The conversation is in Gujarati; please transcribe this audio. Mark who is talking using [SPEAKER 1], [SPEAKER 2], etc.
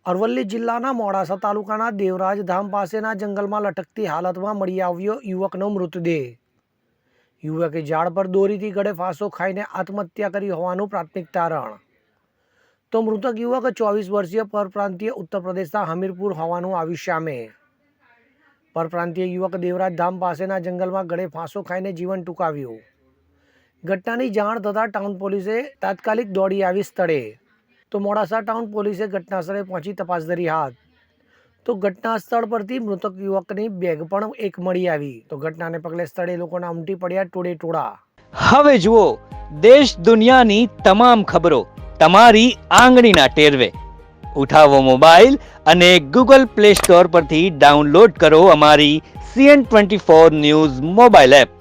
[SPEAKER 1] અરવલ્લી જિલ્લાના મોડાસા તાલુકાના દેવરાજ ધામ પાસેના જંગલમાં લટકતી હાલતમાં મળી આવ્યો યુવકનો મૃતદેહ। યુવકે ઝાડ પર દોરીથી ગળે ફાંસો ખાઈને આત્મહત્યા કરી હોવાનું પ્રાથમિક તારણ। તો મૃતક યુવક 24 વર્ષીય પરપ્રાંતીય ઉત્તર પ્રદેશના હમીરપુર હોવાનું આવ્યું સામે। પરપ્રાંતીય યુવક દેવરાજ ધામ પાસેના જંગલમાં ગળે ફાંસો ખાઈને જીવન ટૂંકાવ્યું। ઘટનાની જાણ થતાં ટાઉન પોલીસે તાત્કાલિક દોડી આવી સ્થળે। તો મોડાસા ટાઉન પોલીસે ઘટનાસ્થળે પહોંચી તપાસ ધરી હાથ। તો ઘટના સ્થળ પરથી મૃતક યુવકની બેગ પણ એક મળી આવી। તો ઘટનાને પગલે સ્થળે લોકોના ઉમટી પડ્યા ટોળે ટોળા।
[SPEAKER 2] હવે જુઓ દેશ દુનિયાની તમામ ખબરો તમારી આંગળીના ટેરવે। ઉઠાવો મોબાઈલ અને ગૂગલ પ્લે સ્ટોર પરથી ડાઉનલોડ કરો અમારી CN24 ન્યૂઝ મોબાઈલ એપ।